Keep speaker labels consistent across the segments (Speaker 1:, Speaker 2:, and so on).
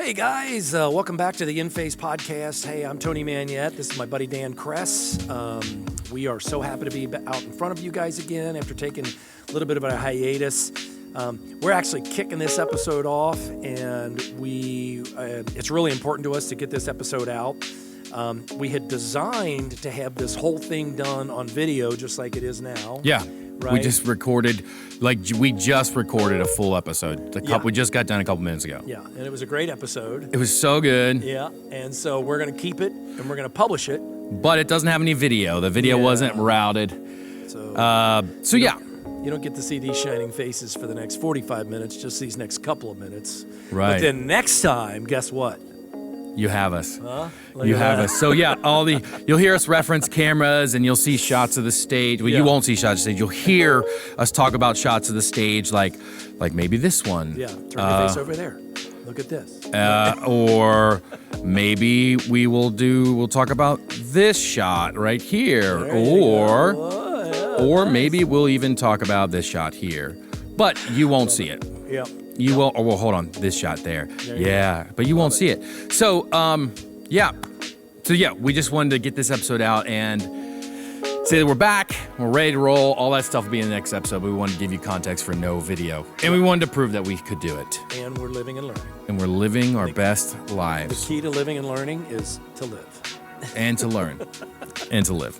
Speaker 1: Hey guys, welcome back to the Inphase podcast. Hey, I'm Tony Manyet. This is my buddy Dan Cress. We are so happy to be out in front of you guys again after taking a little bit of a hiatus. We're actually kicking this episode off, and it's really important to us to get this episode out. We had designed to have this whole thing done on video, just like it is now.
Speaker 2: Yeah.
Speaker 1: Right?
Speaker 2: We just recorded a full episode. We just got done a couple minutes ago.
Speaker 1: Yeah, and it was a great episode.
Speaker 2: It was so good.
Speaker 1: Yeah, and so we're going to keep it, and we're going to publish it.
Speaker 2: But it doesn't have any video. The video wasn't routed. So yeah.
Speaker 1: You don't get to see these shining faces for the next 45 minutes, just these next couple of minutes.
Speaker 2: Right.
Speaker 1: But then next time, guess what?
Speaker 2: You have us.
Speaker 1: Huh?
Speaker 2: You have us. So yeah, you'll hear us reference cameras, and you'll see shots of the stage. Well, you won't see shots of the stage. You'll hear us talk about shots of the stage, like maybe this one.
Speaker 1: Yeah, turn your face over there. Look at this.
Speaker 2: Or maybe we'll talk about this shot right here. Or maybe we'll even talk about this shot here. But you won't see it.
Speaker 1: Yeah.
Speaker 2: You will, or well, hold on, this shot there. But you won't see it. So, we just wanted to get this episode out and say that we're back, we're ready to roll. All that stuff will be in the next episode, but we wanted to give you context for no video. And we wanted to prove that we could do it.
Speaker 1: And we're living and learning.
Speaker 2: And we're living our best lives.
Speaker 1: The key to living and learning is to live.
Speaker 2: And to learn. And to live.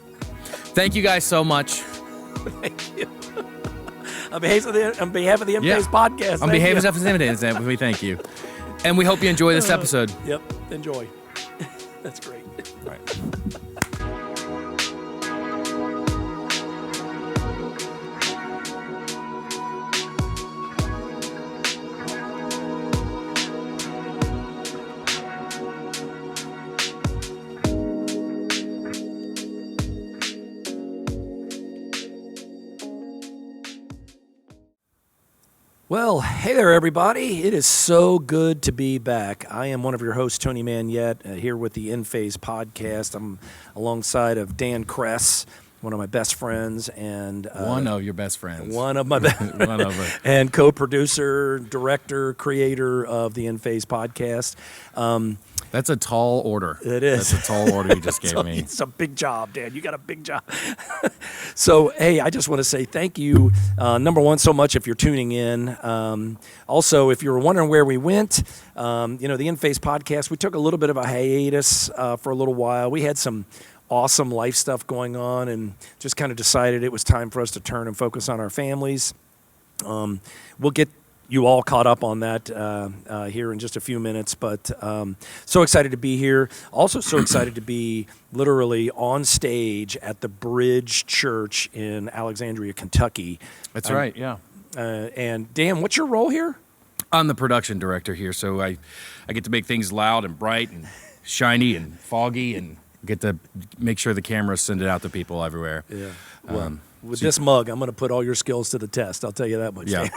Speaker 2: Thank you guys so much.
Speaker 1: Thank you. On behalf of the Inphase podcast.
Speaker 2: On behalf of the Inphase, we thank you. And we hope you enjoy this episode.
Speaker 1: Yep, enjoy. That's great.
Speaker 2: All right.
Speaker 1: Well, hey there, everybody. It is so good to be back. I am one of your hosts, Tony Manyet, here with the Inphase podcast. I'm alongside of Dan Cress, one of my best friends, and
Speaker 2: one of your best friends.
Speaker 1: One of my best
Speaker 2: one of them.
Speaker 1: And co-producer, director, creator of the Inphase podcast.
Speaker 2: That's a tall order.
Speaker 1: It is.
Speaker 2: That's a tall order you just gave me.
Speaker 1: It's a big job, Dan. You got a big job. So, hey, I just want to say thank you, number one, so much if you're tuning in. Also, if you were wondering where we went, the Inphase podcast, we took a little bit of a hiatus for a little while. We had some awesome life stuff going on and just kind of decided it was time for us to turn and focus on our families. We'll get you all caught up on that here in just a few minutes, but so excited to be here. Also so excited to be literally on stage at the Bridge Church in Alexandria, Kentucky.
Speaker 2: That's right, yeah.
Speaker 1: And Dan, what's your role here?
Speaker 2: I'm the production director here, so I get to make things loud and bright and shiny and foggy and get to make sure the cameras send it out to people everywhere.
Speaker 1: Yeah. With this mug, I'm going to put all your skills to the test. I'll tell you that much.
Speaker 2: Yeah.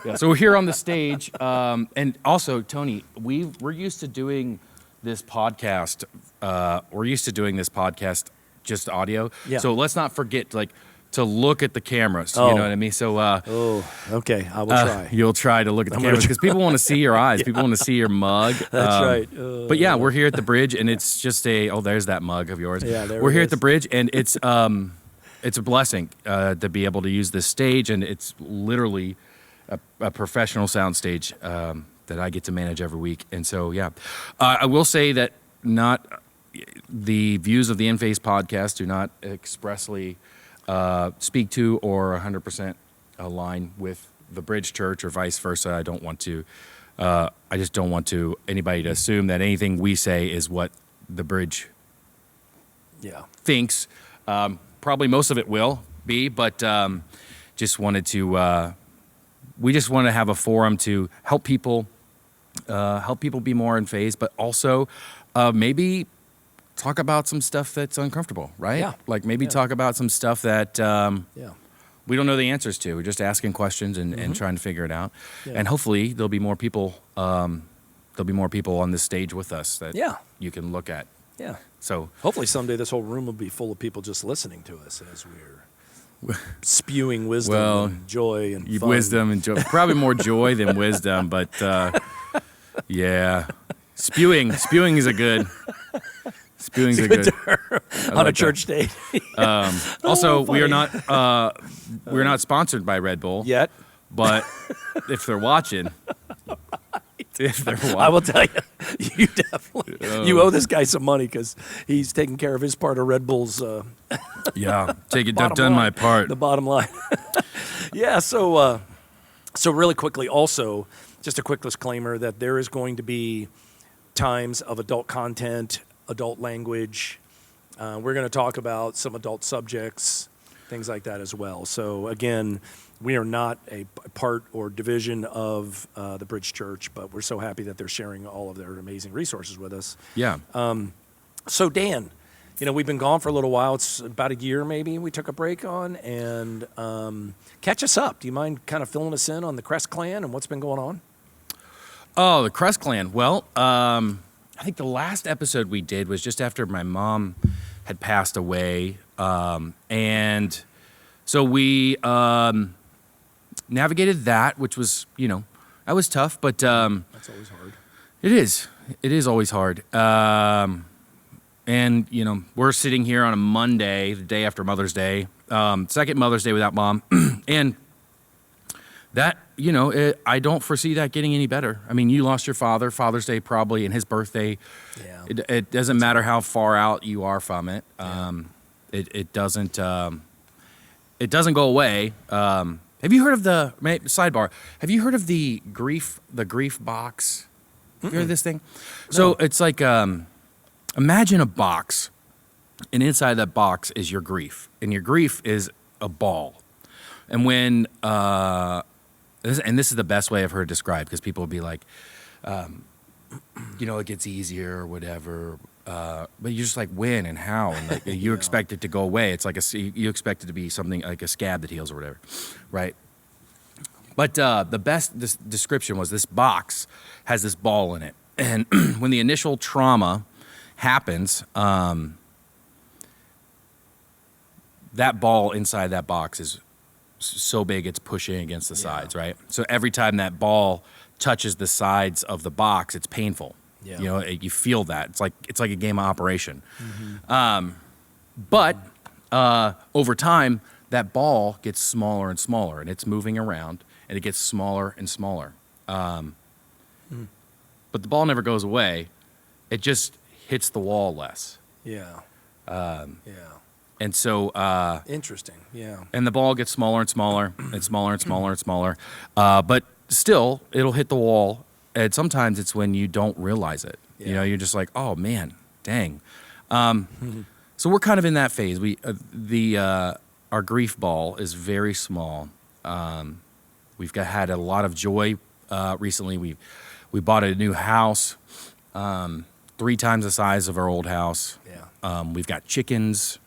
Speaker 2: Yeah. So we're here on the stage, and also Tony, we're used to doing this podcast. Just audio. Yeah. So let's not forget to look at the cameras. You know what I mean? So.
Speaker 1: Okay. I will try.
Speaker 2: You'll try to look at the cameras because people want to see your eyes. People want to see your mug.
Speaker 1: That's right.
Speaker 2: But yeah, we're here at the Bridge, and it's just there's that mug of yours.
Speaker 1: Yeah, there
Speaker 2: we're
Speaker 1: it
Speaker 2: here
Speaker 1: is.
Speaker 2: at the Bridge, and it's a blessing to be able to use this stage, and it's literally a professional sound stage that I get to manage every week. And so, yeah, I will say that the views of the Inphase podcast do not expressly speak to or 100% align with the Bridge Church or vice versa. I just don't want anybody to assume that anything we say is what the Bridge thinks. Probably most of it will be, but just wanted to. We just want to have a forum to help people be more in phase, but also maybe talk about some stuff that's uncomfortable, right?
Speaker 1: Yeah.
Speaker 2: Like maybe talk about some stuff that we don't know the answers to. We're just asking questions and trying to figure it out. Yeah. And hopefully there'll be more people. There'll be more people on this stage with us that you can look at.
Speaker 1: Yeah.
Speaker 2: So
Speaker 1: hopefully someday this whole room will be full of people just listening to us as we're spewing wisdom and joy and fun.
Speaker 2: Wisdom and joy. Probably more joy than wisdom, but yeah. Spewing is a good. Spewing's a good
Speaker 1: on a church date.
Speaker 2: Also, we're not sponsored by Red Bull
Speaker 1: Yet.
Speaker 2: but if they're watching,
Speaker 1: I will tell you, you definitely you owe this guy some money because he's taking care of his part of Red Bull's.
Speaker 2: I've done my part.
Speaker 1: The bottom line. Yeah. So really quickly, also, just a quick disclaimer that there is going to be times of adult content, adult language. We're going to talk about some adult subjects, things like that as well. So again, we are not a part or division of the Bridge Church, but we're so happy that they're sharing all of their amazing resources with us.
Speaker 2: Yeah.
Speaker 1: So Dan, we've been gone for a little while. It's about a year maybe we took a break on, and catch us up. Do you mind kind of filling us in on the Cress clan and what's been going on?
Speaker 2: Oh, the Cress clan. Well, I think the last episode we did was just after my mom had passed away, and so we navigated that, which was, that was tough, but
Speaker 1: That's always hard.
Speaker 2: It is. It is always hard. And, we're sitting here on a Monday, the day after Mother's Day, second Mother's Day without Mom, and that, I don't foresee that getting any better. I mean, you lost your father, Father's Day probably, and his birthday.
Speaker 1: Yeah.
Speaker 2: It doesn't matter how far out you are from it. It doesn't go away. Have you heard of sidebar? Have you heard of the grief box? You heard of this thing? No. So it's like, imagine a box, and inside that box is your grief, and your grief is a ball. And when, this is the best way I've heard described, because people will be like, it gets easier or whatever. But you're just like, when and how, and like you expect it to go away. It's like you expect it to be something like a scab that heals or whatever, right? But the best description was this box has this ball in it, and when the initial trauma happens, that ball inside that box is so big it's pushing against the sides, right? So every time that ball touches the sides of the box, it's painful. Yeah. You feel that. It's like a game of Operation. Mm-hmm. But over time, that ball gets smaller and smaller, and it's moving around, and it gets smaller and smaller. But the ball never goes away. It just hits the wall less.
Speaker 1: Yeah.
Speaker 2: And so...
Speaker 1: interesting, yeah.
Speaker 2: And the ball gets smaller and smaller, and smaller and smaller and smaller. But still, it'll hit the wall. And sometimes it's when you don't realize it.
Speaker 1: Yeah.
Speaker 2: You're just like, oh man, dang. So we're kind of in that phase. Our grief ball is very small. We've had a lot of joy recently. We bought a new house, 3 times the size of our old house.
Speaker 1: Yeah.
Speaker 2: We've got chickens.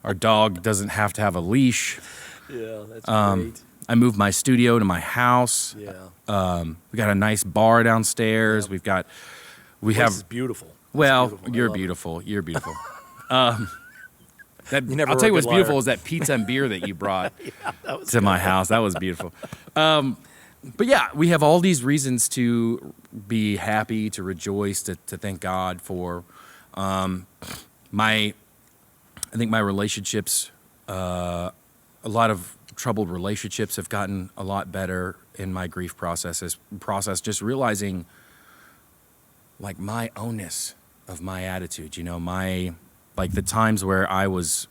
Speaker 2: Our dog doesn't have to have a leash.
Speaker 1: Yeah, that's great.
Speaker 2: I moved my studio to my house.
Speaker 1: Yeah.
Speaker 2: We got a nice bar downstairs.
Speaker 1: Yep.
Speaker 2: We
Speaker 1: This is beautiful.
Speaker 2: Well,
Speaker 1: beautiful.
Speaker 2: you're beautiful. You're beautiful.
Speaker 1: You never
Speaker 2: I'll tell you
Speaker 1: were a
Speaker 2: what's
Speaker 1: good
Speaker 2: beautiful
Speaker 1: liar.
Speaker 2: is that pizza and beer that you brought
Speaker 1: was
Speaker 2: to my house. That was beautiful. But yeah, we have all these reasons to be happy, to rejoice, to thank God for I think my relationships, a lot of troubled relationships have gotten a lot better in my grief process, just realizing like my ownness of my attitude, the times where I was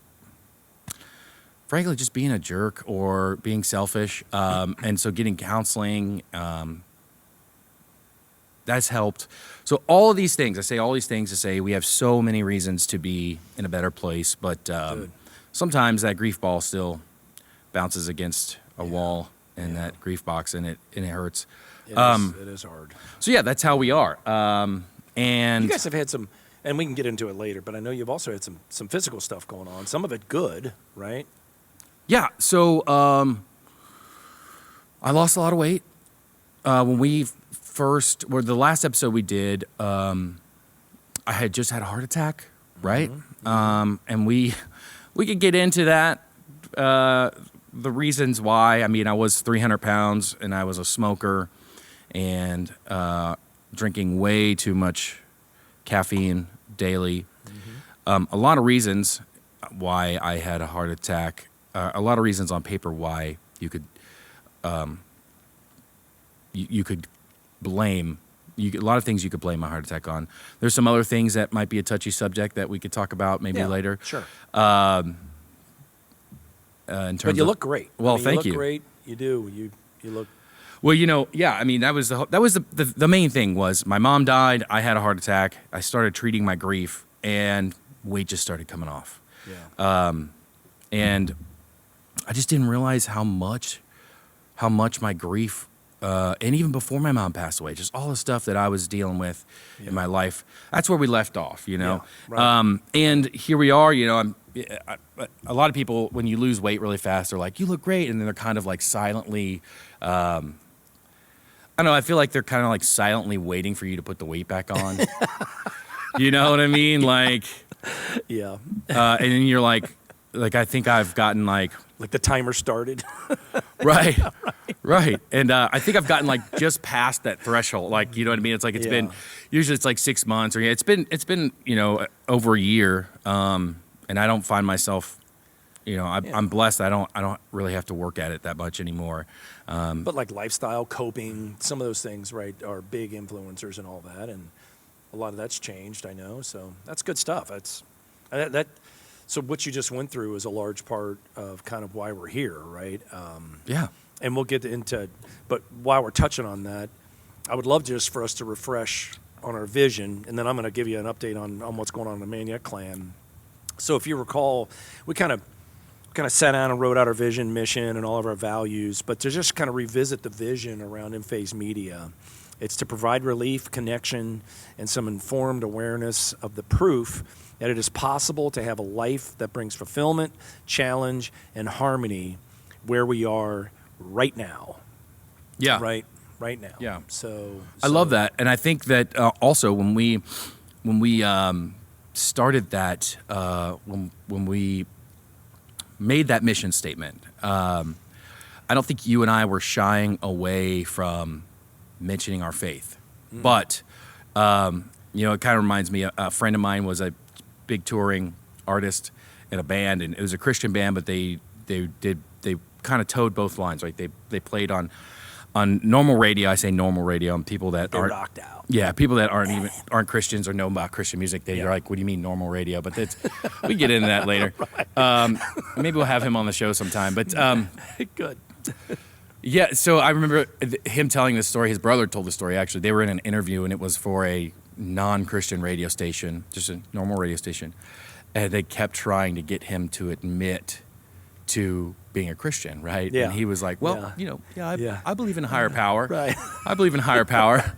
Speaker 2: frankly just being a jerk or being selfish. And so getting counseling, that's helped. So all of these things, I say all these things to say we have so many reasons to be in a better place, but sometimes that grief ball still bounces against a wall in that grief box, and it hurts.
Speaker 1: It is hard.
Speaker 2: So yeah, that's how we are. And
Speaker 1: you guys have had some, and we can get into it later, but I know you've also had some physical stuff going on. Some of it good, right?
Speaker 2: Yeah. So I lost a lot of weight when we the last episode we did. I had just had a heart attack, right? Mm-hmm. And we could get into that. The reasons why. I mean, I was 300 pounds and I was a smoker, and drinking way too much caffeine daily. A lot of reasons why I had a heart attack. A lot of reasons on paper why you could you could blame. A lot of things you could blame my heart attack on. There's some other things that might be a touchy subject that we could talk about maybe later.
Speaker 1: Sure.
Speaker 2: In terms
Speaker 1: but you look great.
Speaker 2: Well, thank
Speaker 1: you.
Speaker 2: You.
Speaker 1: Look great. You do. You look.
Speaker 2: Well, yeah. I mean, that was the main thing was my mom died. I had a heart attack. I started treating my grief, and weight just started coming off.
Speaker 1: Yeah.
Speaker 2: And I just didn't realize how much my grief, and even before my mom passed away, just all the stuff that I was dealing with in my life. That's where we left off,
Speaker 1: Yeah, right.
Speaker 2: And here we are. A lot of people, when you lose weight really fast, they're like, "You look great," and then they're kind of like silently. I don't know. I feel like they're kind of like silently waiting for you to put the weight back on. You know what I mean? Like,
Speaker 1: yeah.
Speaker 2: And then you're like I think I've gotten like
Speaker 1: the timer started.
Speaker 2: right. And I think I've gotten like just past that threshold. Like, you know what I mean? It's like it's been usually it's like 6 months or it's been over a year. And I don't find myself. I'm blessed. I don't really have to work at it that much anymore.
Speaker 1: But like lifestyle, coping, some of those things, right, are big influencers and all that, and a lot of that's changed. I know, so that's good stuff. So what you just went through is a large part of kind of why we're here, right?
Speaker 2: Yeah.
Speaker 1: And we'll get into, but while we're touching on that, I would love just for us to refresh on our vision, and then I'm going to give you an update on what's going on in the Manyet clan. So if you recall, we kind of sat down and wrote out our vision, mission, and all of our values, but to just kind of revisit the vision around Inphase Media, it's to provide relief, connection, and some informed awareness of the proof that it is possible to have a life that brings fulfillment, challenge, and harmony where we are right now.
Speaker 2: Yeah.
Speaker 1: Right now.
Speaker 2: Yeah.
Speaker 1: So
Speaker 2: I love that. And I think that also when we started that, when we made that mission statement, I don't think you and I were shying away from mentioning our faith. But, it kind of reminds me, a friend of mine was a big touring artist in a band, and it was a Christian band, but they kind of towed both lines, right? They played on normal radio. I say normal radio, and people that aren't
Speaker 1: rocked out.
Speaker 2: Yeah, people that aren't Christians or know about Christian music, they're like, "What do you mean normal radio?" But we get into that later. Maybe we'll have him on the show sometime. But
Speaker 1: good.
Speaker 2: Yeah, so I remember him telling this story. His brother told the story, actually. They were in an interview, and it was for a non-Christian radio station, just a normal radio station. And they kept trying to get him to admit to being a Christian, right?
Speaker 1: Yeah.
Speaker 2: And he was like, well, I believe in a higher power.
Speaker 1: Right.
Speaker 2: I believe in higher power.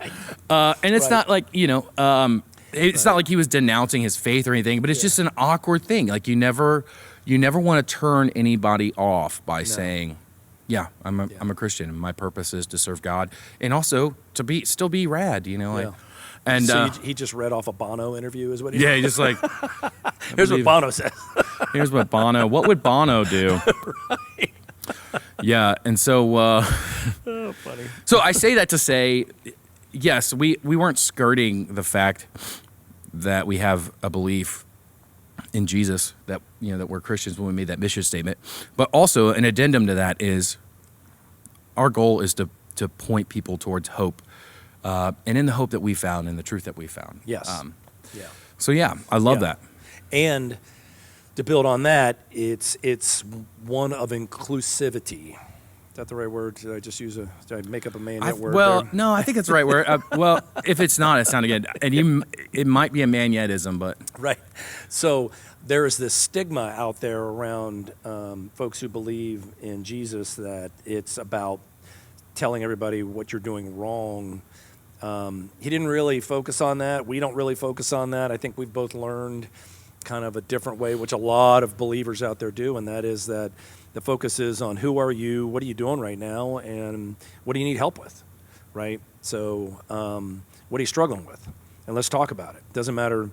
Speaker 2: And it's not like, it's not like he was denouncing his faith or anything, but it's just an awkward thing. Like you never want to turn anybody off by saying, yeah, I'm a Christian, and my purpose is to serve God, and also to still be rad, And
Speaker 1: so he just read off a Bono interview, is what he
Speaker 2: he just like
Speaker 1: here's what Bono says.
Speaker 2: Here's what Bono. What would Bono do?
Speaker 1: Right.
Speaker 2: Yeah, and so
Speaker 1: Funny.
Speaker 2: So I say that to say, yes, we weren't skirting the fact that we have a belief in Jesus, that that we're Christians when we made that mission statement, but also an addendum to that is our goal is to point people towards hope, and in the hope that we found, in the truth that we found.
Speaker 1: Yes.
Speaker 2: So yeah, I love that.
Speaker 1: And to build on that, it's one of inclusivity. Is that the right word? Did I just did I make up a Manyet word?
Speaker 2: Well,
Speaker 1: there?
Speaker 2: no, I think it's the right word. Well, if it's not, it sounded good. And it might be a Manyetism, but
Speaker 1: right. So there is this stigma out there around folks who believe in Jesus that it's about telling everybody what you're doing wrong. He didn't really focus on that. We don't really focus on that. I think we've both learned kind of a different way, which a lot of believers out there do, and that is that the focus is on who are you, what are you doing right now, and what do you need help with, right? So what are you struggling with? And let's talk about it. Doesn't matter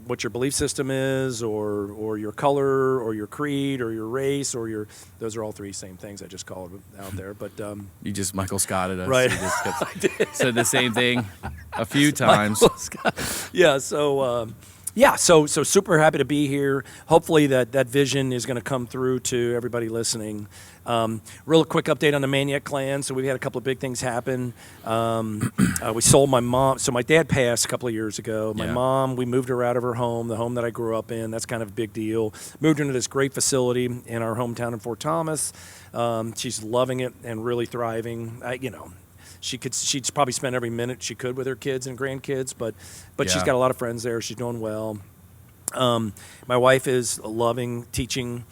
Speaker 1: what your belief system is, or your color, or your creed, or your race, or your, those are all three same things I just called out there. But
Speaker 2: You just Michael Scotted us.
Speaker 1: right.
Speaker 2: You just said the same thing a few times.
Speaker 1: Yeah, so so super happy to be here. Hopefully that vision is going to come through to everybody listening. Real quick update on the Manyet clan. So we've had a couple of big things happen. We sold my mom. So my dad passed a couple of years ago. My mom, we moved her out of her home, the home that I grew up in. That's kind of a big deal. Moved her into this great facility in our hometown in Fort Thomas. She's loving it and really thriving. She'd probably spend every minute she could with her kids and grandkids, but she's got a lot of friends there. She's doing well. My wife is loving teaching.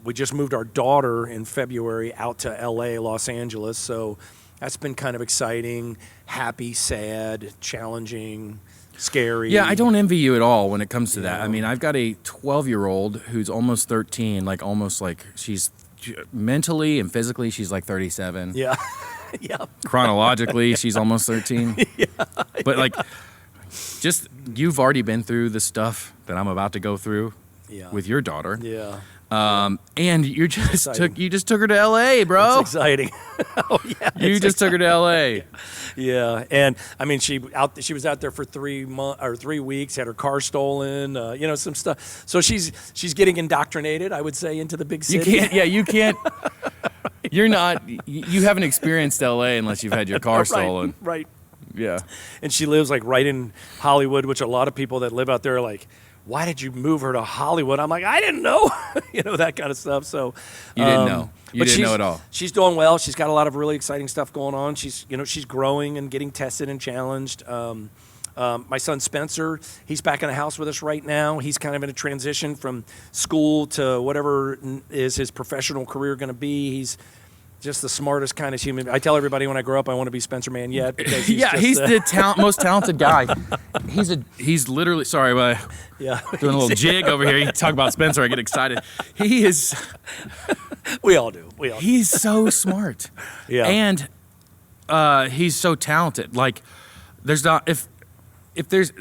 Speaker 1: We just moved our daughter in February out to LA, Los Angeles, so that's been kind of exciting, happy, sad, challenging, scary.
Speaker 2: Yeah, I don't envy you at all when it comes to that.
Speaker 1: Yeah.
Speaker 2: I mean, I've got a 12-year-old who's almost 13, almost like she's mentally and physically she's like 37.
Speaker 1: Yeah. Yeah.
Speaker 2: Chronologically, she's almost 13.
Speaker 1: Yeah.
Speaker 2: But just you've already been through the stuff that I'm about to go through with your daughter.
Speaker 1: Yeah.
Speaker 2: And you just took her to LA, bro.
Speaker 1: It's exciting. Oh yeah.
Speaker 2: You just took her to LA.
Speaker 1: Yeah, and I mean she was out there for 3 weeks, had her car stolen, some stuff. So she's getting indoctrinated, I would say, into the big city.
Speaker 2: You can't. You're not. You haven't experienced LA unless you've had your car stolen.
Speaker 1: Right.
Speaker 2: Yeah.
Speaker 1: And she lives right in Hollywood, which a lot of people that live out there are like, why did you move her to Hollywood? I'm like, I didn't know, that kind of stuff. So
Speaker 2: you didn't know. You didn't know at all.
Speaker 1: She's doing well. She's got a lot of really exciting stuff going on. She's growing and getting tested and challenged. My son Spencer, he's back in the house with us right now. He's kind of in a transition from school to whatever is his professional career going to be. He's just the smartest kind of human. I tell everybody when I grow up I want to be Spencer Manyet because he's
Speaker 2: the most talented guy. He's literally sorry, but
Speaker 1: yeah,
Speaker 2: doing a little jig over here. You talk about Spencer, I get excited. He is.
Speaker 1: We all do.
Speaker 2: He's so smart.
Speaker 1: Yeah,
Speaker 2: and he's so talented. There's not if there's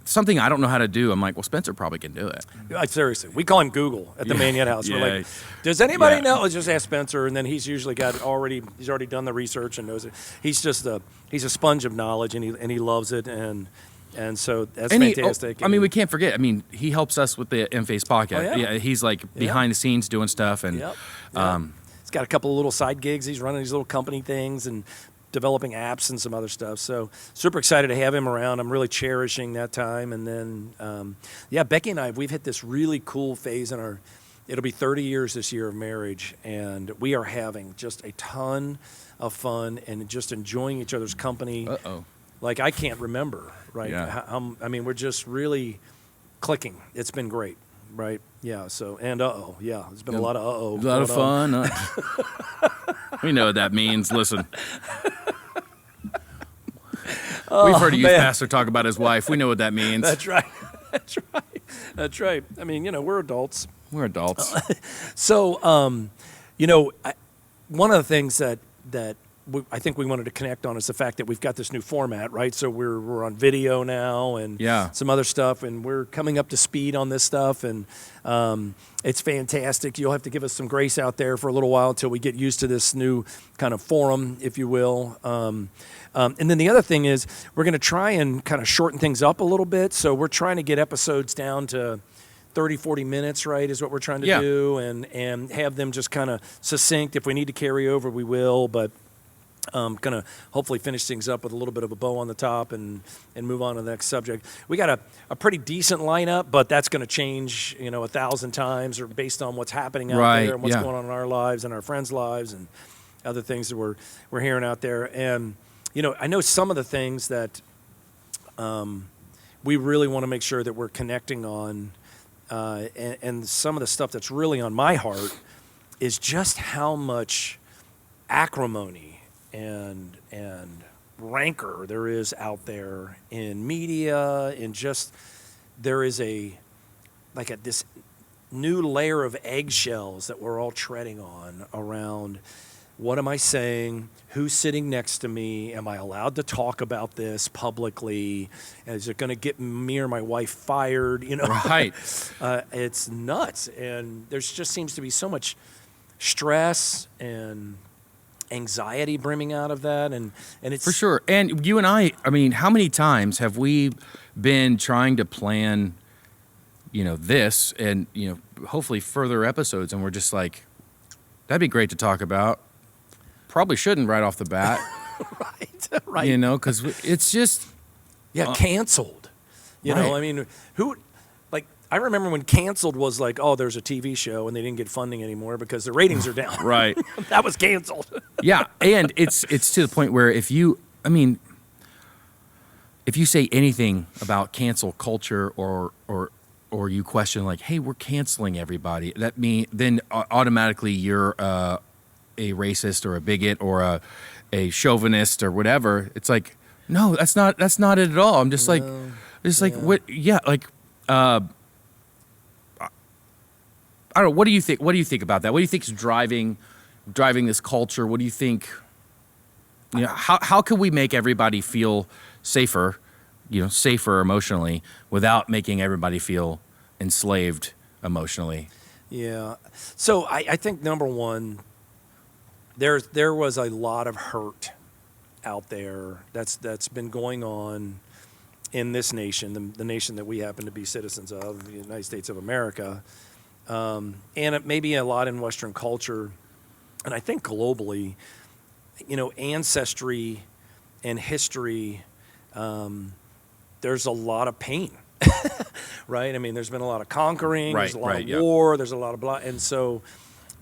Speaker 2: something I don't know how to do, I'm like, well, Spencer probably can do it.
Speaker 1: Seriously, we call him Google at the Manyet house. We're like, does anybody know? Let's just ask Spencer, and then he's usually he's already done the research and knows it. He's just he's a sponge of knowledge, and he loves it, and so that's fantastic.
Speaker 2: We can't forget. I mean, he helps us with the Inphase podcast.
Speaker 1: Oh, yeah.
Speaker 2: He's behind the scenes doing stuff, and
Speaker 1: he's got a couple of little side gigs. He's running these little company things and developing apps and some other stuff. So super excited to have him around. I'm really cherishing that time. And then, Becky and we've hit this really cool phase it'll be 30 years this year of marriage. And we are having just a ton of fun and just enjoying each other's company. Like I can't remember, right?
Speaker 2: Yeah.
Speaker 1: We're just really clicking. It's been great, right? Yeah. So, and it's been a lot of
Speaker 2: A lot of fun. We know what that means. Listen. We've heard a youth pastor talk about his wife. We know what that means.
Speaker 1: That's right. That's right. I mean, we're adults.
Speaker 2: We're adults.
Speaker 1: So, one of the things that I think we wanted to connect on is the fact that we've got this new format, right? So we're on video now and some other stuff, and we're coming up to speed on this stuff, and it's fantastic. You'll have to give us some grace out there for a little while until we get used to this new kind of forum, if you will. And then the other thing is we're going to try and kind of shorten things up a little bit. So we're trying to get episodes down to 30, 40 minutes, right, is what we're trying to do, and have them just kind of succinct. If we need to carry over, we will, but going to hopefully finish things up with a little bit of a bow on the top and move on to the next subject. We got a pretty decent lineup, but that's going to change, 1,000 times or based on what's happening out there and what's going on in our lives and our friends' lives and other things that we're hearing out there. And, I know some of the things that we really want to make sure that we're connecting on, and some of the stuff that's really on my heart is just how much acrimony and rancor there is out there in media, and just there is this new layer of eggshells that we're all treading on around what am I saying? Who's sitting next to me? Am I allowed to talk about this publicly? Is it going to get me or my wife fired? You know,
Speaker 2: Right.
Speaker 1: It's nuts, and there's just seems to be so much stress and anxiety brimming out of that, and it's
Speaker 2: For sure. And you and I mean, how many times have we been trying to plan, this and, hopefully further episodes, and we're just like, that'd be great to talk about. Probably shouldn't right off the bat,
Speaker 1: right.
Speaker 2: because it's just,
Speaker 1: Canceled. You
Speaker 2: Right.
Speaker 1: know, I mean, I remember when canceled was like, oh, there's a TV show and they didn't get funding anymore because the ratings are down.
Speaker 2: right.
Speaker 1: That was canceled.
Speaker 2: Yeah. And it's to the point where if you say anything about cancel culture or you question like, hey, we're canceling everybody, then automatically you're a racist or a bigot or a chauvinist or whatever. It's like, no, that's not it at all. I'm just like, what? Yeah, like, I don't know. What do you think? What do you think about that? What do you think is driving this culture? What do you think? How can we make everybody feel safer, safer emotionally, without making everybody feel enslaved emotionally?
Speaker 1: Yeah. So I think number one, there was a lot of hurt out there that's been going on in this nation, the nation that we happen to be citizens of, the United States of America, and it may be a lot in Western culture, and I think globally, ancestry and history, there's a lot of pain, right? I mean, there's been a lot of conquering, there's a lot of war, there's a lot of blah, and so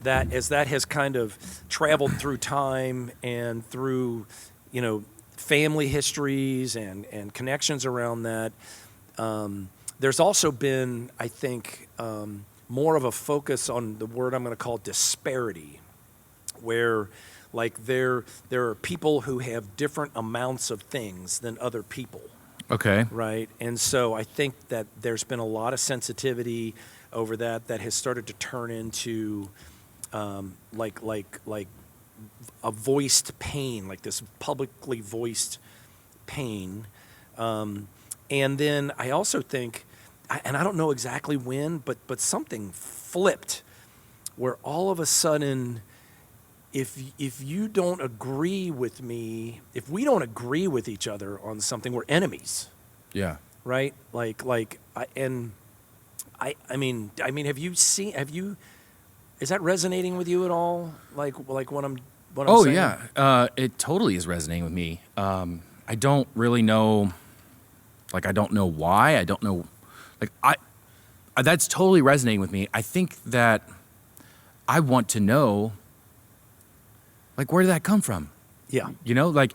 Speaker 1: that as that has kind of traveled through time and through, family histories and connections around that, there's also been, I think, more of a focus on the word I'm going to call disparity, where like there are people who have different amounts of things than other people.
Speaker 2: Okay.
Speaker 1: Right. And so I think that there's been a lot of sensitivity over that has started to turn into like a voiced pain, like this publicly voiced pain. And then I also think, and I don't know exactly when, but something flipped where all of a sudden, if you don't agree with me, if we don't agree with each other on something, we're enemies.
Speaker 2: Yeah.
Speaker 1: Right? I mean, is that resonating with you at all? Like what I'm
Speaker 2: Oh
Speaker 1: saying?
Speaker 2: yeah. It totally is resonating with me. I don't really know. Like, I don't know why. I don't know. Like, that's totally resonating with me. I think that I want to know, like, where did that come from?
Speaker 1: Yeah.
Speaker 2: Like,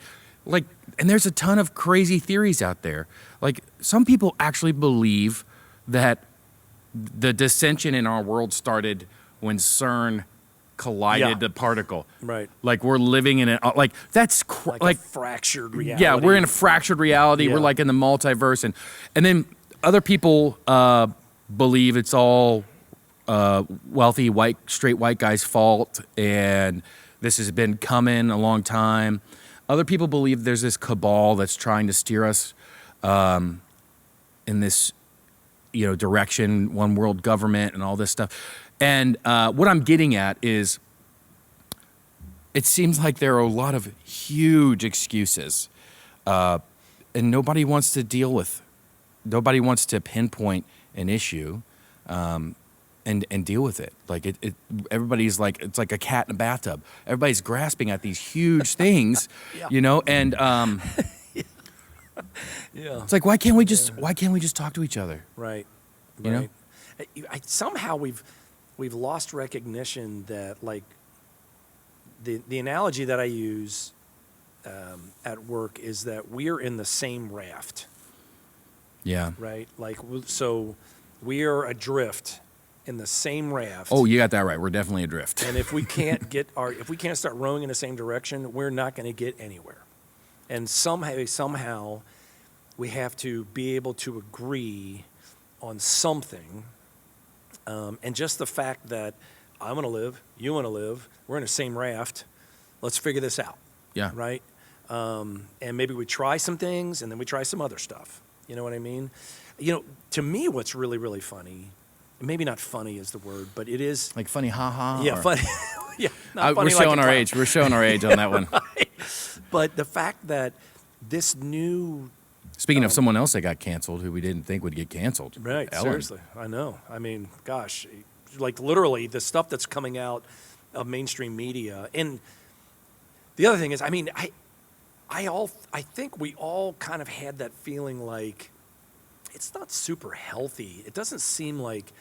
Speaker 2: and there's a ton of crazy theories out there. Like, some people actually believe that the dissension in our world started when CERN collided the particle.
Speaker 1: Right.
Speaker 2: Like, we're living in that's
Speaker 1: like a fractured reality.
Speaker 2: Yeah, we're in a fractured reality.
Speaker 1: Yeah.
Speaker 2: We're like in the multiverse, and then other people believe it's all wealthy straight white guys' fault, and this has been coming a long time. Other people believe there's this cabal that's trying to steer us in this, direction, one world government, and all this stuff. And what I'm getting at is, it seems like there are a lot of huge excuses, and nobody wants to deal with. Nobody wants to pinpoint an issue, and deal with it. Like everybody's like, it's like a cat in a bathtub. Everybody's grasping at these huge things, and
Speaker 1: Yeah.
Speaker 2: it's like, why can't we just talk to each other?
Speaker 1: Right.
Speaker 2: You know?
Speaker 1: Somehow we've lost recognition that, like, the analogy that I use at work is that we're in the same raft.
Speaker 2: Yeah.
Speaker 1: Right. Like, so we are adrift in the same raft.
Speaker 2: Oh, you got that right. We're definitely adrift.
Speaker 1: And if we can't if we can't start rowing in the same direction, we're not going to get anywhere. And somehow we have to be able to agree on something. And just the fact that I want to live, you want to live, we're in the same raft. let's figure this out.
Speaker 2: Yeah.
Speaker 1: Right. And maybe we try some things and then we try some other stuff. You know what I mean? To me, what's really, really funny, maybe not funny is the word, but it is.
Speaker 2: Like funny, ha.
Speaker 1: Yeah, funny. Yeah. Not
Speaker 2: We're
Speaker 1: funny like
Speaker 2: showing
Speaker 1: a
Speaker 2: our
Speaker 1: clown.
Speaker 2: age. We're showing our age on that one.
Speaker 1: Right. But the fact that this new.
Speaker 2: Speaking of someone else that got canceled who we didn't think would get canceled.
Speaker 1: Right,
Speaker 2: Ellen.
Speaker 1: seriously. I know. I mean, gosh, like literally the stuff that's coming out of mainstream media. And the other thing is, I mean, I think we all kind of had that feeling like it's not super healthy. It doesn't seem like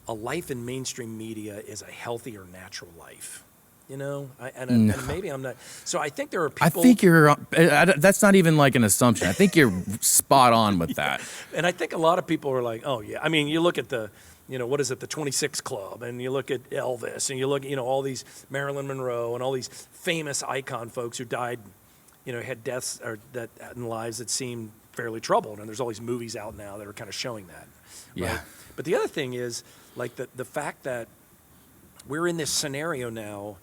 Speaker 1: a life in mainstream media is a healthy or natural life. And maybe I'm not. So I think there are people.
Speaker 2: I think you're. That's not even like an assumption. I think you're spot on with that.
Speaker 1: And I think a lot of people are like, oh yeah. I mean, you look at the, what is it, the 26 Club, and you look at Elvis, and you look, all these Marilyn Monroe, and all these famous icon folks who died, had deaths or that in lives that seemed fairly troubled. And there's all these movies out now that are kind of showing that.
Speaker 2: Yeah.
Speaker 1: Right? But the other thing is like the fact that we're in this scenario now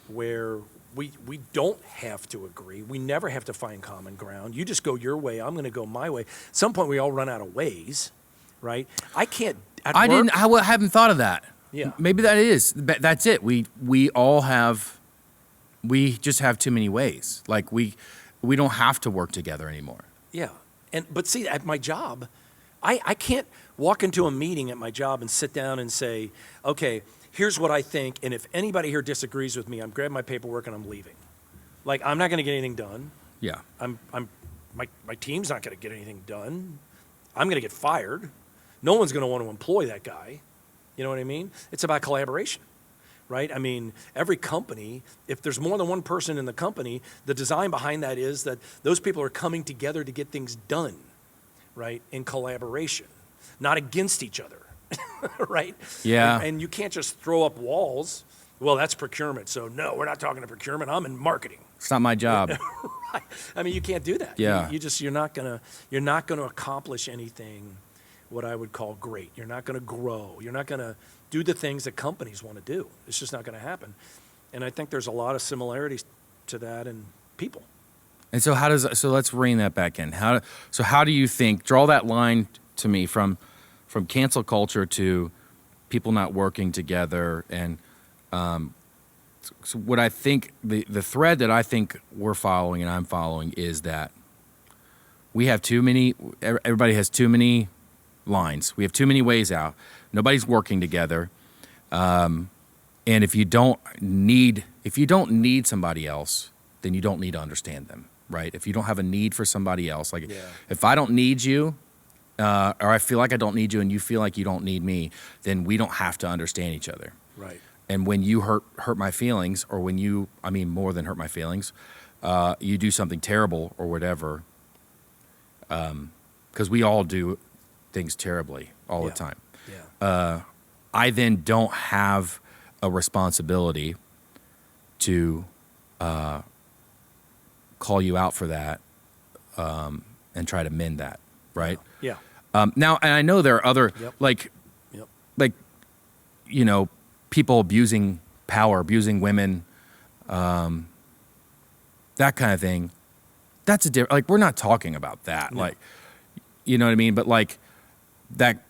Speaker 1: where we don't have to agree. We never have to find common ground. You just go your way. I'm going to go my way. At some point, we all run out of ways, right? I can't.
Speaker 2: I haven't thought of that.
Speaker 1: Yeah.
Speaker 2: Maybe that is. That's it. We just have too many ways. Like we don't have to work together anymore.
Speaker 1: Yeah. But see, at my job, I can't walk into a meeting at my job and sit down and say, okay, here's what I think, and if anybody here disagrees with me, I'm grabbing my paperwork and I'm leaving. Like, I'm not going to get anything done.
Speaker 2: Yeah.
Speaker 1: My team's not going to get anything done. I'm going to get fired. No one's going to want to employ that guy. You know what I mean? It's about collaboration, right? I mean, every company, if there's more than one person in the company, the design behind that is that those people are coming together to get things done, right, in collaboration, not against each other. Right?
Speaker 2: Yeah.
Speaker 1: And you can't just throw up walls. Well, that's procurement. So no, we're not talking to procurement. I'm in marketing.
Speaker 2: It's not my job.
Speaker 1: Right. I mean, you can't do that.
Speaker 2: Yeah.
Speaker 1: You're not gonna accomplish anything what I would call great. You're not gonna grow. You're not gonna do the things that companies want to do. It's just not gonna happen. And I think there's a lot of similarities to that in people.
Speaker 2: And so let's rein that back in. How do you think, draw that line to me from cancel culture to people not working together, and so what I think the thread that I think we're following and I'm following is that we have everybody has too many lines. We have too many ways out. Nobody's working together. And if you don't need somebody else, then you don't need to understand them, right? If you don't have a need for somebody else, like if I don't need you, or I feel like I don't need you and you feel like you don't need me, then we don't have to understand each other.
Speaker 1: Right.
Speaker 2: And when you hurt my feelings, or more than hurt my feelings, you do something terrible or whatever, because we all do things terribly all the time.
Speaker 1: Yeah.
Speaker 2: I then don't have a responsibility to call you out for that and try to mend that, right?
Speaker 1: Yeah.
Speaker 2: Now, and I know there are other, like people abusing power, abusing women, that kind of thing. That's a different, like, we're not talking about that.
Speaker 1: No.
Speaker 2: Like, you know what I mean? But like that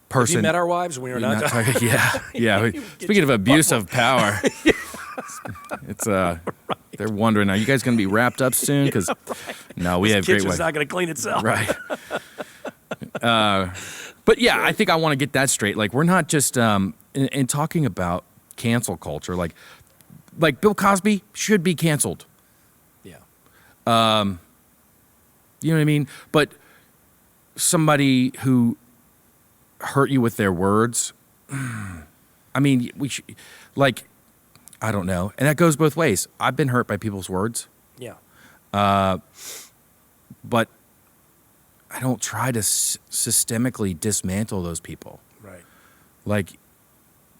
Speaker 2: person.
Speaker 1: Have you met our wives? We are not
Speaker 2: talking. Yeah. Speaking of abuse of power, it's they're wondering, are you guys going to be wrapped up soon? Because no, we have great
Speaker 1: kitchen's
Speaker 2: wives.
Speaker 1: not going to clean itself.
Speaker 2: Right. But yeah, I think I want to get that straight. Like, we're not just in talking about cancel culture. Like Bill Cosby should be canceled.
Speaker 1: Yeah.
Speaker 2: You know what I mean? But somebody who hurt you with their words, I mean, we should, like, I don't know. And that goes both ways. I've been hurt by people's words.
Speaker 1: Yeah.
Speaker 2: But I don't try to systemically dismantle those people.
Speaker 1: Right.
Speaker 2: Like,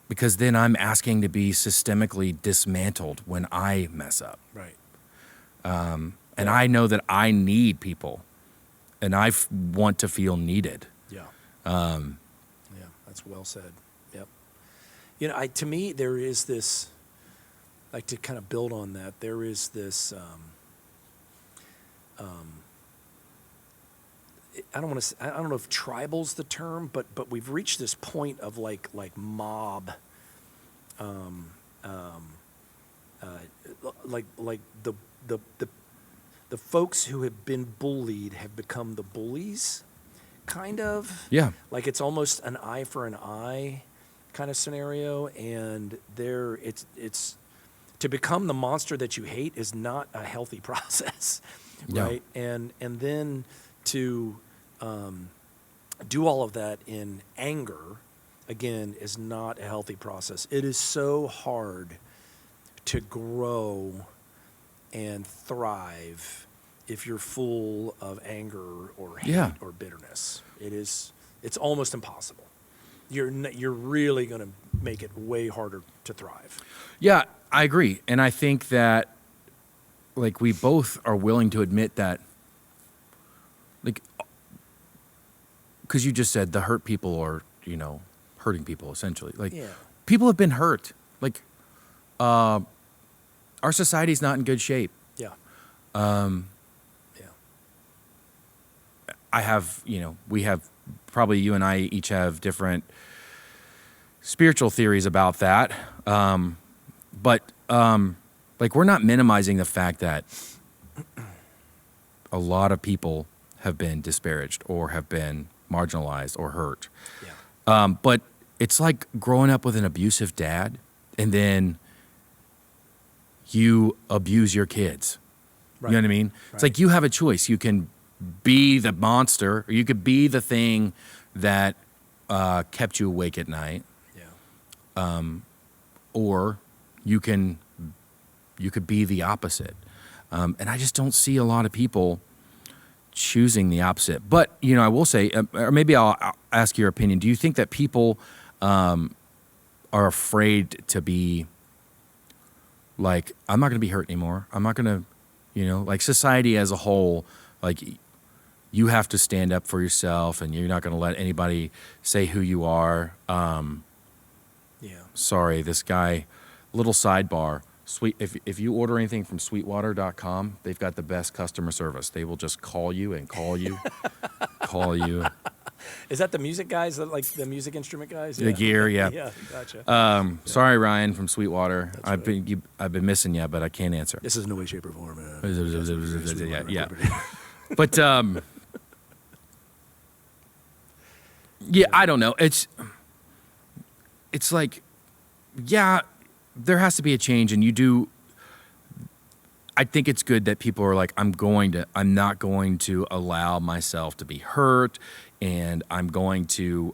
Speaker 2: because then I'm asking to be systemically dismantled when I mess up.
Speaker 1: Right.
Speaker 2: And I know that I need people, and I want to feel needed.
Speaker 1: Yeah. Yeah, that's well said. Yep. To me, there is this like to kind of build on that, there is this. I don't want to. I don't know if tribal's the term, but we've reached this point of like mob. Like the folks who have been bullied have become the bullies, kind of.
Speaker 2: Yeah.
Speaker 1: Like it's almost an eye for an eye kind of scenario, and it's to become the monster that you hate is not a healthy process, right? No. And then to do all of that in anger, again, is not a healthy process. It is so hard to grow and thrive if you're full of anger or hate or bitterness. It's almost impossible. You're really going to make it way harder to thrive.
Speaker 2: Yeah, I agree. And I think that, like, we both are willing to admit that, like, because you just said the hurt people are, hurting people, essentially. Like, people have been hurt. Like, our society's not in good shape.
Speaker 1: Yeah.
Speaker 2: I have, we have, probably you and I each have different spiritual theories about that. But we're not minimizing the fact that a lot of people have been disparaged or have been marginalized or hurt. Yeah. But it's like growing up with an abusive dad and then you abuse your kids. Right. You know what I mean? Right. It's like you have a choice. You can be the monster, or you could be the thing that kept you awake at night. Yeah. Or you could be the opposite. And I just don't see a lot of people choosing the opposite. But, I will say, or maybe I'll ask your opinion. Do you think that people are afraid to be like, I'm not going to be hurt anymore. I'm not going to, like society as a whole, like you have to stand up for yourself and you're not going to let anybody say who you are. Sorry, this guy, little sidebar. If you order anything from sweetwater.com, they've got the best customer service. They will just call you and call you, call you.
Speaker 1: Is that the music guys, like the music instrument guys?
Speaker 2: The gear, yeah.
Speaker 1: Yeah, gotcha.
Speaker 2: Sorry, Ryan from Sweetwater.
Speaker 1: I've
Speaker 2: been missing you, but I can't answer.
Speaker 1: This is no way, shape, or form.
Speaker 2: Yeah. But yeah, I don't know. It's like, yeah, there has to be a change, and you do. I think it's good that people are like, I'm not going to allow myself to be hurt, and I'm going to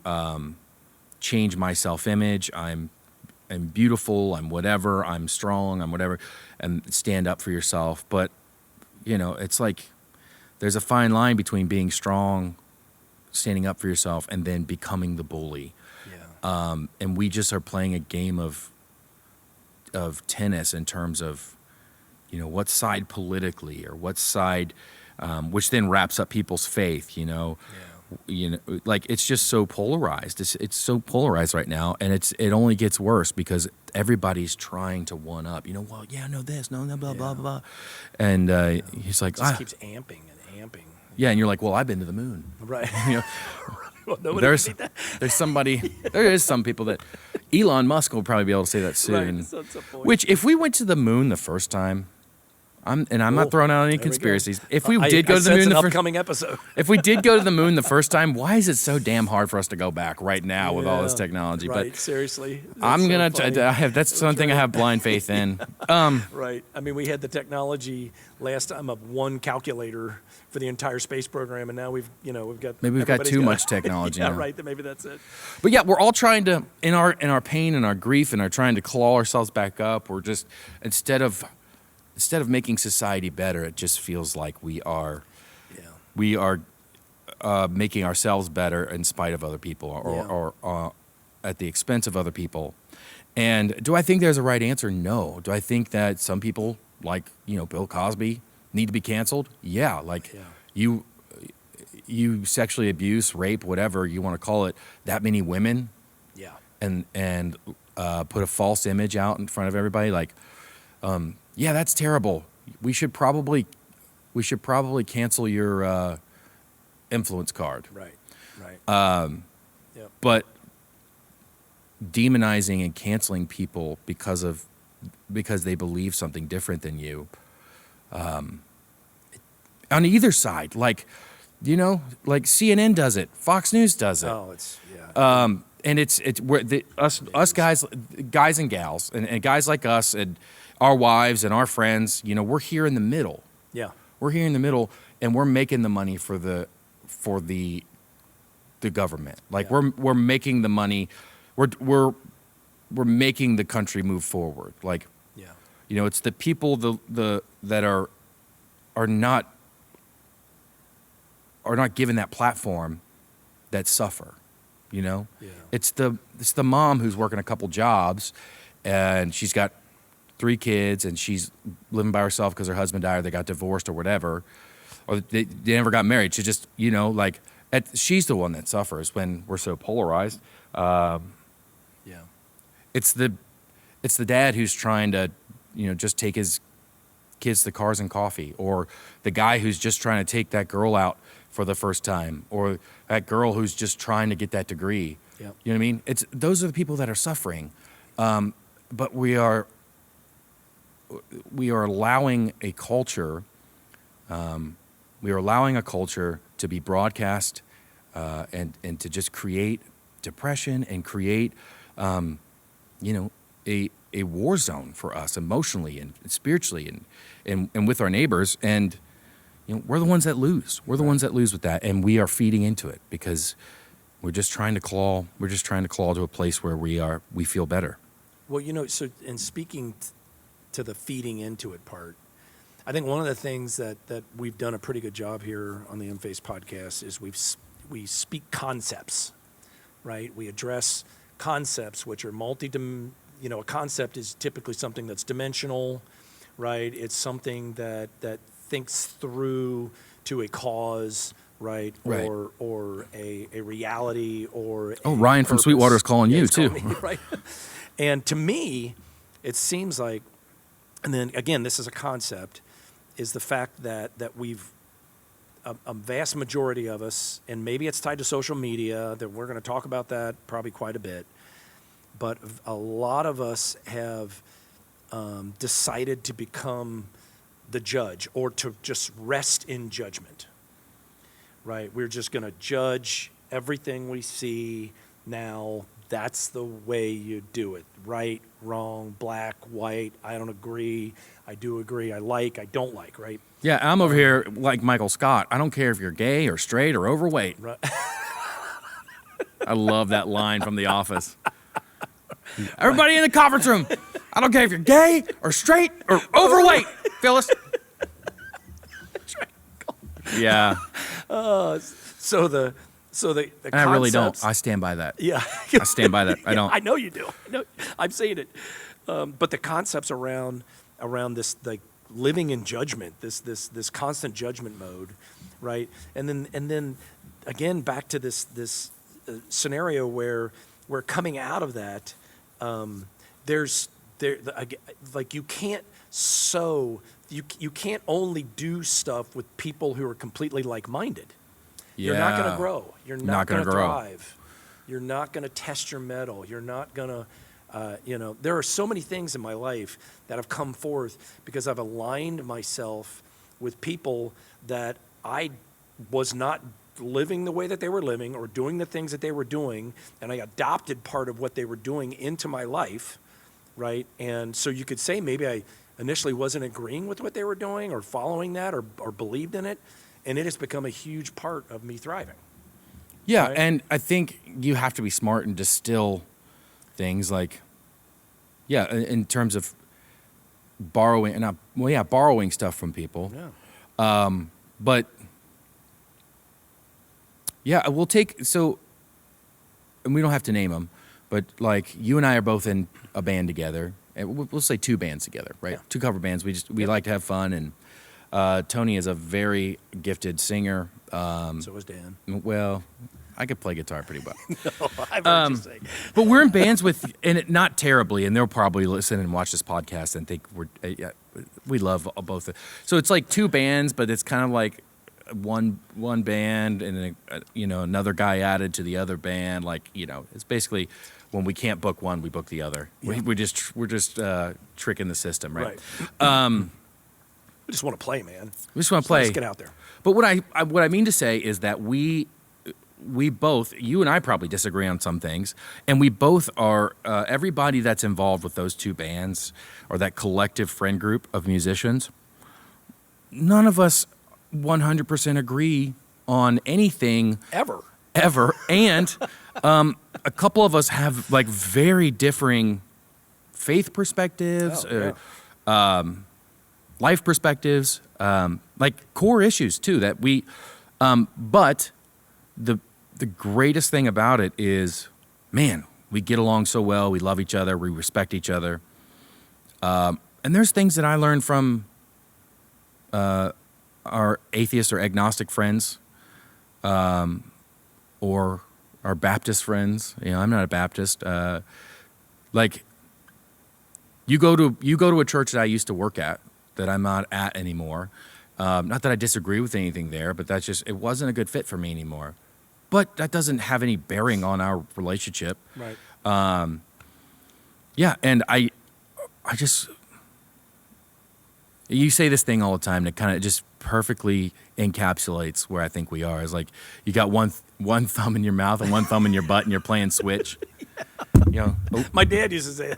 Speaker 2: change my self-image. I'm beautiful. I'm whatever. I'm strong. I'm whatever, and stand up for yourself. But it's like there's a fine line between being strong, standing up for yourself, and then becoming the bully. Yeah. And we just are playing a game of tennis in terms of, what side politically or what side, which then wraps up people's faith, like it's just so polarized. It's so polarized right now, and it only gets worse because everybody's trying to one up. Well, yeah, no this, no blah blah blah, and he's like,
Speaker 1: it just keeps amping and amping.
Speaker 2: Yeah, and you're like, well, I've been to the moon,
Speaker 1: right?
Speaker 2: Well, there's somebody, there is some people that Elon Musk will probably be able to say that soon.
Speaker 1: Right, that's a point.
Speaker 2: Which, if we went to the moon the first time, I'm not throwing out any conspiracies. If we did go to the moon,
Speaker 1: upcoming episode.
Speaker 2: If we did go to the moon the first time, why is it so damn hard for us to go back right now with all this technology?
Speaker 1: Right,
Speaker 2: but
Speaker 1: seriously,
Speaker 2: that's something I have blind faith in.
Speaker 1: Right. I mean, we had the technology last time of one calculator for the entire space program, and now we've got
Speaker 2: too much technology.
Speaker 1: Yeah,
Speaker 2: now.
Speaker 1: right. Maybe that's it.
Speaker 2: But yeah, we're all trying to in our pain and our grief and our trying to claw ourselves back up. We're just instead of making society better, it just feels like we are making ourselves better in spite of other people or at the expense of other people. And do I think there's a right answer? No. Do I think that some people, like Bill Cosby, need to be canceled? Yeah. You sexually abuse, rape, whatever you want to call it, that many women.
Speaker 1: Yeah.
Speaker 2: And put a false image out in front of everybody, like. Yeah, that's terrible. We should probably cancel your influence card.
Speaker 1: Right. Yep.
Speaker 2: But demonizing and canceling people because they believe something different than you, on either side, like CNN does it, Fox News does it.
Speaker 1: Oh,
Speaker 2: And it's us guys and gals and guys like us and our wives and our friends, we're here in the middle.
Speaker 1: yeah.
Speaker 2: We're here in the middle, and we're making the money for the government. Like
Speaker 1: Yeah.
Speaker 2: we're making the money. We're making the country move forward. Like,
Speaker 1: Yeah.
Speaker 2: it's the people that are not given that platform that suffer.
Speaker 1: Yeah.
Speaker 2: It's the mom who's working a couple jobs, and she's got 3 kids, and she's living by herself because her husband died, or they got divorced, or whatever, or they never got married. She just, she's the one that suffers when we're so polarized.
Speaker 1: Yeah.
Speaker 2: It's the dad who's trying to, just take his kids to Cars and Coffee, or the guy who's just trying to take that girl out for the first time, or that girl who's just trying to get that degree.
Speaker 1: Yep.
Speaker 2: You know what I mean? Those are the people that are suffering. But we are allowing a culture. We are allowing a culture to be broadcast, and to just create depression and create, a war zone for us emotionally and spiritually and with our neighbors. And we're the ones that lose. We're the ones that lose with that, and we are feeding into it because we're just trying to claw. We're just trying to claw to a place where we feel better.
Speaker 1: Well, so in speaking to the feeding into it part, I think one of the things that we've done a pretty good job here on the Inphase podcast is we speak concepts, right? We address concepts which are a concept is typically something that's dimensional, right? It's something that thinks through to a cause, right?
Speaker 2: Right.
Speaker 1: Or a reality or
Speaker 2: Ryan from
Speaker 1: purpose.
Speaker 2: Sweetwater is calling you
Speaker 1: he's
Speaker 2: too.
Speaker 1: calling me, right? And to me, it seems like, and then again, this is a concept, is the fact that we've a vast majority of us, and maybe it's tied to social media, that we're going to talk about that probably quite a bit, but a lot of us have decided to become the judge or to just rest in judgment, right? We're just going to judge everything we see now. That's the way you do it. Right, wrong, black, white, I don't agree, I do agree, I don't like, right?
Speaker 2: Yeah, I'm over here like Michael Scott. I don't care if you're gay or straight or overweight.
Speaker 1: Right.
Speaker 2: I love that line from The Office. Everybody in the conference room. I don't care if you're gay or straight or overweight, Phyllis. Yeah.
Speaker 1: So the
Speaker 2: And I really don't.
Speaker 1: concepts-
Speaker 2: I stand by that.
Speaker 1: Yeah.
Speaker 2: I stand by that. I don't.
Speaker 1: I know you do. I'm saying it. But the concepts around this, like, living in judgment, this constant judgment mode, right? And then again back to this scenario where we're coming out of that. Like you can't you can't only do stuff with people who are completely like-minded. You're not going to grow. You're not going to thrive. You're not going to test your mettle. You're not going to, there are so many things in my life that have come forth because I've aligned myself with people that I was not living the way that they were living or doing the things that they were doing, and I adopted part of what they were doing into my life, right? And so you could say maybe I initially wasn't agreeing with what they were doing or following that or believed in it, and it has become a huge part of me thriving.
Speaker 2: Yeah,
Speaker 1: Right?
Speaker 2: and I think you have to be smart and distill things like, in terms of borrowing stuff from people.
Speaker 1: Yeah.
Speaker 2: But yeah, we'll take, and we don't have to name them, but like you and I are both in a band together, and we'll say 2 bands together, right?
Speaker 1: Yeah.
Speaker 2: 2 cover bands. We like to have fun, and Tony is a very gifted singer.
Speaker 1: So was Dan.
Speaker 2: Well, I could play guitar pretty well.
Speaker 1: I've heard you say.
Speaker 2: But we're in bands with, not terribly, and they'll probably listen and watch this podcast and think we love both. So it's like two bands, but it's kind of like one band and another guy added to the other band. Like it's basically when we can't book one, we book the other.
Speaker 1: Yeah.
Speaker 2: We're just tricking the system, right?
Speaker 1: We just want to play, man.
Speaker 2: We just want to play.
Speaker 1: Let's get out there.
Speaker 2: But what I mean to say is that we both, you and I probably disagree on some things, and we both are, everybody that's involved with those two bands or that collective friend group of musicians, none of us 100% agree on anything.
Speaker 1: Ever.
Speaker 2: And a couple of us have like very differing faith perspectives, life perspectives, like core issues too that we, but the greatest thing about it is, man, we get along so well. We love each other. We respect each other. And there's things that I learned from our atheist or agnostic friends, or our Baptist friends. I'm not a Baptist. Like you go to a church that I used to work at that I'm not at anymore. Not that I disagree with anything there, but it wasn't a good fit for me anymore. But that doesn't have any bearing on our relationship.
Speaker 1: Right.
Speaker 2: Yeah, and I just, you say this thing all the time that kind of just perfectly encapsulates where I think we are. It's like you got one thumb in your mouth and one thumb in your butt, and you're playing Switch.
Speaker 1: My dad used to say that.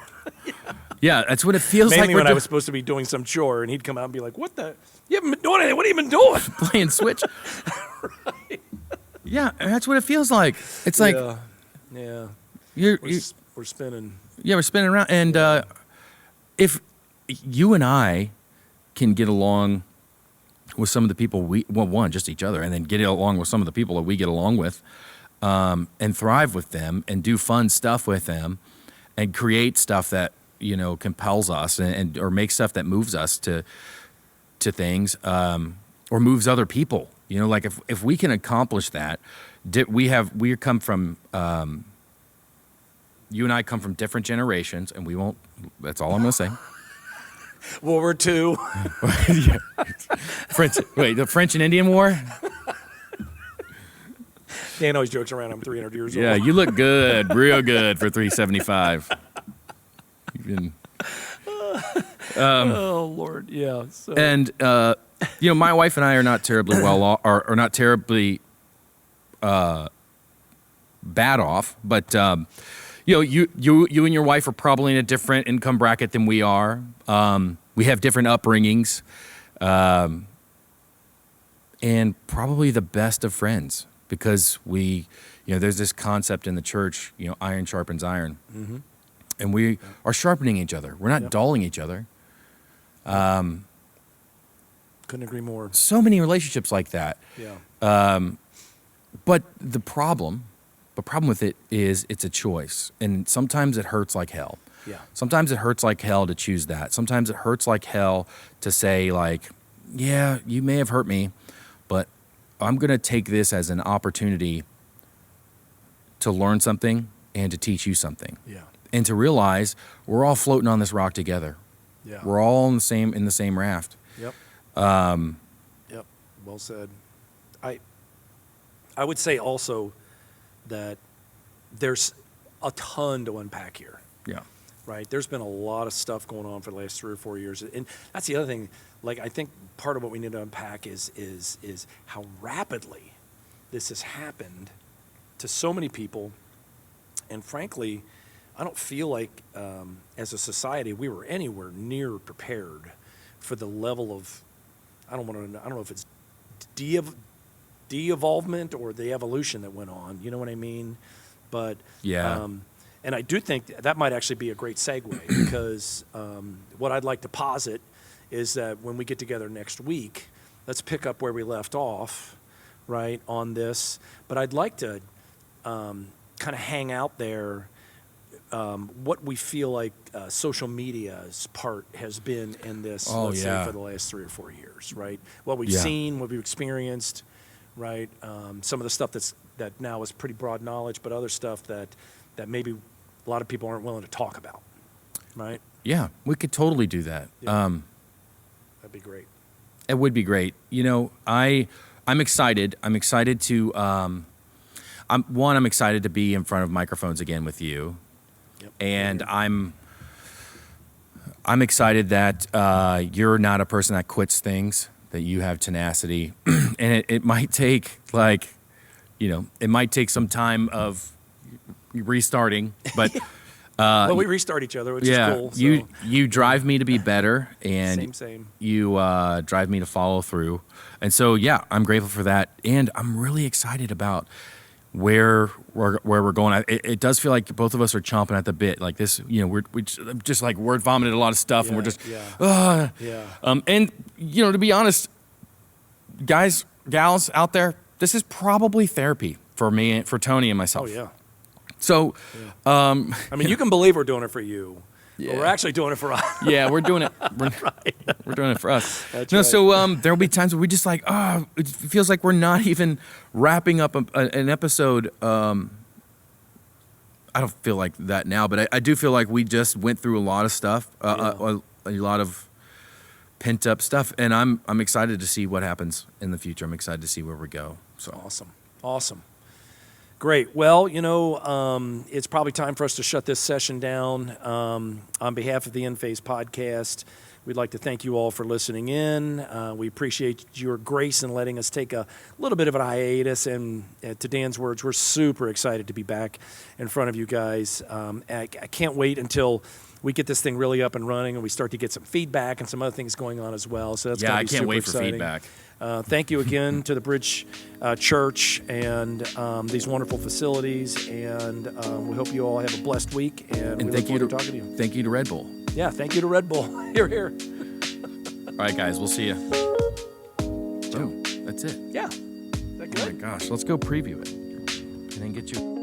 Speaker 2: Yeah, that's what it feels
Speaker 1: Mainly
Speaker 2: like.
Speaker 1: when I was supposed to be doing some chore, and he'd come out and be like, "What the? You haven't been doing anything. What have you been doing?"
Speaker 2: Playing Switch.
Speaker 1: Right.
Speaker 2: Yeah, that's what it feels like. It's like,
Speaker 1: yeah, we're spinning.
Speaker 2: Yeah, we're spinning around. And if you and I can get along with some of the people just each other, and then get along with some of the people that we get along with, and thrive with them, and do fun stuff with them, and create stuff that compels us, and or make stuff that moves us to things, or moves other people. Like if we can accomplish that, we come from, you and I come from different generations, and we won't. That's all I'm going to say.
Speaker 1: World War II.
Speaker 2: Yeah. The French and Indian War.
Speaker 1: Dan always jokes around. I'm 300 years old.
Speaker 2: Yeah, you look good, real good for 375.
Speaker 1: Oh Lord, yeah. So.
Speaker 2: And my wife and I are not terribly are not terribly bad off, but you and your wife are probably in a different income bracket than we are. We have different upbringings, and probably the best of friends because there's this concept in the church, iron sharpens iron.
Speaker 1: Mm-hmm.
Speaker 2: And we are sharpening each other. We're not dulling each other.
Speaker 1: Couldn't agree more.
Speaker 2: So many relationships like that.
Speaker 1: Yeah.
Speaker 2: But the problem with it is it's a choice. And sometimes it hurts like hell.
Speaker 1: Yeah.
Speaker 2: Sometimes it hurts like hell to choose that. Sometimes it hurts like hell to say like, yeah, you may have hurt me, but I'm going to take this as an opportunity to learn something and to teach you something.
Speaker 1: Yeah.
Speaker 2: And to realize we're all floating on this rock together.
Speaker 1: Yeah.
Speaker 2: We're all in the same raft.
Speaker 1: Yep. Yep. Well said. I would say also that there's a ton to unpack here.
Speaker 2: Yeah.
Speaker 1: Right. There's been a lot of stuff going on for the last 3 or 4 years, and that's the other thing. Like I think part of what we need to unpack is how rapidly this has happened to so many people, and frankly, I don't feel like as a society we were anywhere near prepared for the level of I don't know if it's de-evolvement or the evolution that went on. You know what I mean? But
Speaker 2: yeah.
Speaker 1: And I do think that might actually be a great segue because what I'd like to posit is that when we get together next week, let's pick up where we left off, right, on this. But I'd like to kind of hang out there what we feel like social media's part has been in this, say, for the last 3 or 4 years, right? What we've seen, what we've experienced, right? Some of the stuff that's that now is pretty broad knowledge, but other stuff that maybe a lot of people aren't willing to talk about, right?
Speaker 2: Yeah, we could totally do that.
Speaker 1: Yeah. That'd be great.
Speaker 2: It would be great. You know, I'm excited. I'm excited to I'm excited to be in front of microphones again with you.
Speaker 1: Yep.
Speaker 2: And I'm excited that you're not a person that quits things, that you have tenacity. And it might take it might take some time of restarting, but
Speaker 1: well, we restart each other, which is cool. So.
Speaker 2: You drive me to be better, and
Speaker 1: same.
Speaker 2: You drive me to follow through. And so, yeah, I'm grateful for that. And I'm really excited about where we're going. It does feel like both of us are chomping at the bit. Like this, we just like word vomited a lot of stuff, and we're just, and to be honest, guys, gals out there, this is probably therapy for me, for Tony and myself.
Speaker 1: Oh yeah.
Speaker 2: So,
Speaker 1: I mean, you can believe we're doing it for you.
Speaker 2: Yeah.
Speaker 1: But we're actually doing it for us.
Speaker 2: Yeah, we're doing it. We're doing it for us.
Speaker 1: That's right.
Speaker 2: So there'll be times where we just it feels like we're not even wrapping up an episode. I don't feel like that now, but I do feel like we just went through a lot of stuff, a lot of pent up stuff, and I'm excited to see what happens in the future. I'm excited to see where we go. So
Speaker 1: Awesome. Great. Well, it's probably time for us to shut this session down. On behalf of the Inphase podcast, we'd like to thank you all for listening in. We appreciate your grace in letting us take a little bit of a hiatus. And to Dan's words, we're super excited to be back in front of you guys. I can't wait until we get this thing really up and running and we start to get some feedback and some other things going on as well. So that's
Speaker 2: I
Speaker 1: be
Speaker 2: can't
Speaker 1: super
Speaker 2: wait
Speaker 1: exciting.
Speaker 2: for feedback.
Speaker 1: Thank you again to the Bridge Church and these wonderful facilities, and we hope you all have a blessed week, and we look forward to talking to you.
Speaker 2: Thank you to Red Bull.
Speaker 1: Yeah, thank you to Red Bull. Here.
Speaker 2: All right, guys, we'll see you. Oh, that's it.
Speaker 1: Yeah. Is that good?
Speaker 2: Oh my gosh, let's go preview it and then get you.